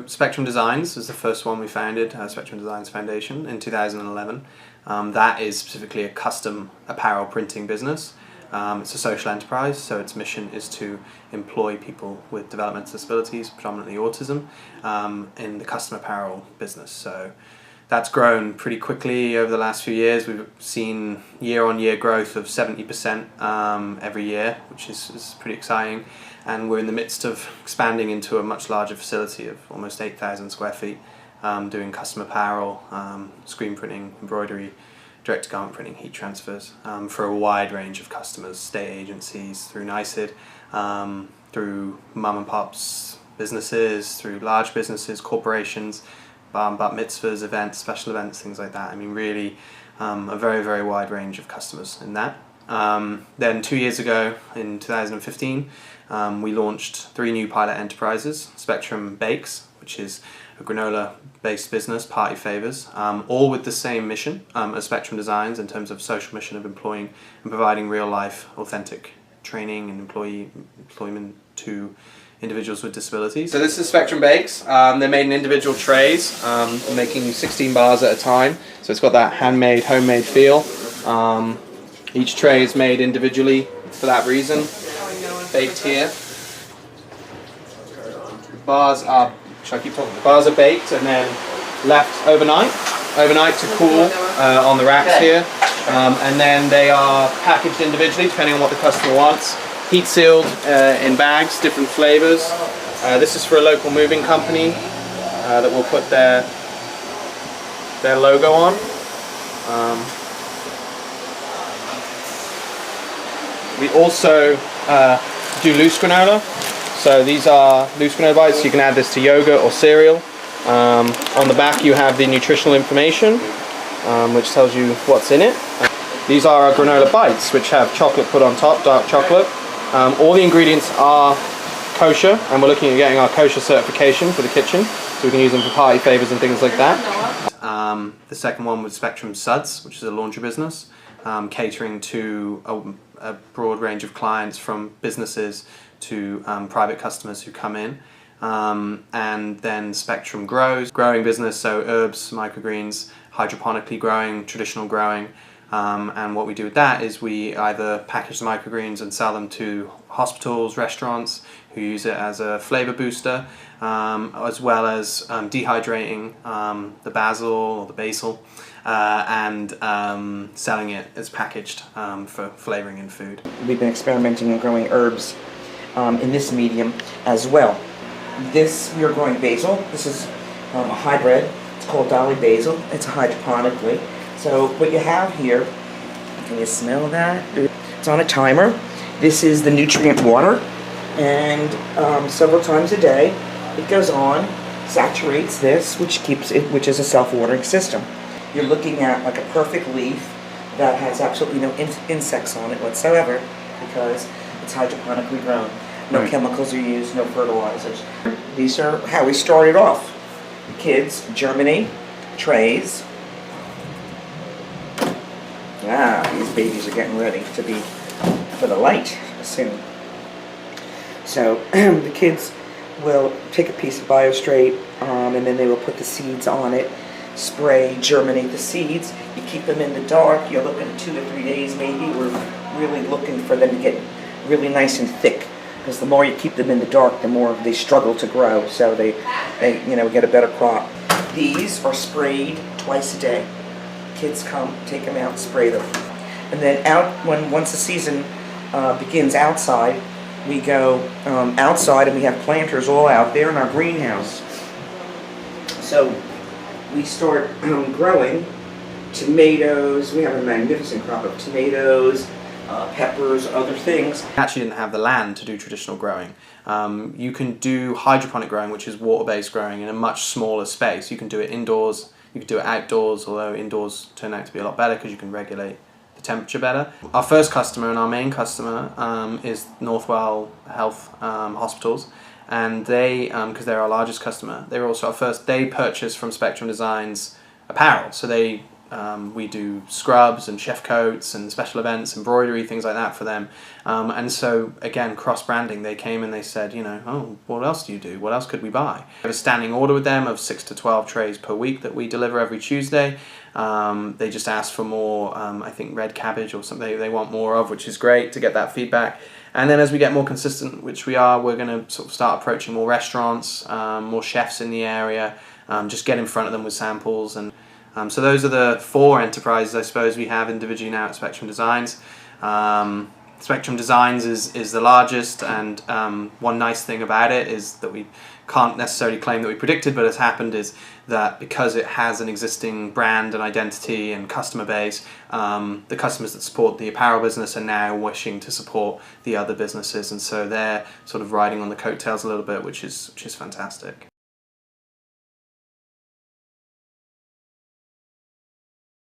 Spectrum Designs was the first one we founded, Spectrum Designs Foundation, in 2011. That is specifically a custom apparel printing business. It's a social enterprise, so its mission is to employ people with developmental disabilities, predominantly autism, in the custom apparel business. So that's grown pretty quickly over the last few years. We've seen year-on-year growth of 70% every year, which is pretty exciting. And we're in the midst of expanding into a much larger facility of almost 8,000 square feet, doing custom apparel, screen printing, embroidery, direct-to-garment printing, heat transfers, for a wide range of customers, state agencies, through NICID, through mum and pops businesses, through large businesses, corporations, bat mitzvahs, events, special events, things like that. I mean, really a very, very wide range of customers in that. Then 2 years ago, in 2015, we launched 3 new pilot enterprises: Spectrum Bakes, which is a granola-based business, party favors, all with the same mission as Spectrum Designs in terms of social mission of employing and providing real-life, authentic training and employment to individuals with disabilities. So this is Spectrum Bakes. They're made in individual trays, making 16 bars at a time. So it's got that handmade, homemade feel. Each tray is made individually for that reason. Baked here. Bars are, should I keep talking? The bars are baked and then left overnight to cool on the racks here. And then they are packaged individually depending on what the customer wants. Heat sealed in bags, different flavors. This is for a local moving company that will put their logo on. We also do loose granola. So these are loose granola bites. You can add this to yogurt or cereal. On the back you have the nutritional information, which tells you what's in it. These are our granola bites, which have chocolate put on top, dark chocolate. All the ingredients are kosher, and we're looking at getting our kosher certification for the kitchen, so we can use them for party favors and things like that. The second one was Spectrum Suds, which is a laundry business, catering to a broad range of clients, from businesses to private customers who come in. And then Spectrum Grows, growing business, so herbs, microgreens, hydroponically growing, traditional growing. And what we do with that is we either package the microgreens and sell them to hospitals, restaurants who use it as a flavor booster, as well as dehydrating the basil or the basil and selling it as packaged for flavoring in food. We've been experimenting in growing herbs in this medium as well. We are growing basil. This is a hybrid. It's called Dolly Basil. It's hydroponically. So what you have here, can you smell that? It's on a timer. This is the nutrient water, and several times a day it goes on, saturates this, which is a self-watering system. You're looking at like a perfect leaf that has absolutely no insects on it whatsoever, because it's hydroponically grown. No chemicals are used, no fertilizers. These are how we started off. The kids germinate trays. These babies are getting ready to be for the light soon. So the kids will take a piece of BioStraight and then they will put the seeds on it, spray, germinate the seeds. You keep them in the dark. You're looking at 2 to 3 days maybe. We're really looking for them to get really nice and thick, because the more you keep them in the dark, the more they struggle to grow. So they get a better crop. These are sprayed twice a day. Kids come, take them out, spray them. And then once the season begins outside, we go outside and we have planters all out there in our greenhouse. So we start growing tomatoes. We have a magnificent crop of tomatoes, peppers, other things. We actually didn't have the land to do traditional growing. You can do hydroponic growing, which is water-based growing, in a much smaller space. You can do it indoors. You can do it outdoors, although indoors turn out to be a lot better because you can regulate the temperature better. Our first customer and our main customer is Northwell Health Hospitals, and they, because they're our largest customer, they were also our first. They purchased from Spectrum Designs apparel, so they we do scrubs and chef coats and special events, embroidery, things like that for them. And so again, cross-branding, they came and they said, you know, oh, what else do you do? What else could we buy? We have a standing order with them of 6 to 12 trays per week that we deliver every Tuesday. They just asked for more, I think red cabbage or something they want more of, which is great to get that feedback. And then as we get more consistent, which we are, we're going to sort of start approaching more restaurants, more chefs in the area, just get in front of them with samples. And so those are the 4 enterprises, I suppose, we have individually now at Spectrum Designs. Spectrum Designs is the largest, and one nice thing about it is that we can't necessarily claim that we predicted, but has happened is that because it has an existing brand and identity and customer base, the customers that support the apparel business are now wishing to support the other businesses, and so they're sort of riding on the coattails a little bit, which is fantastic.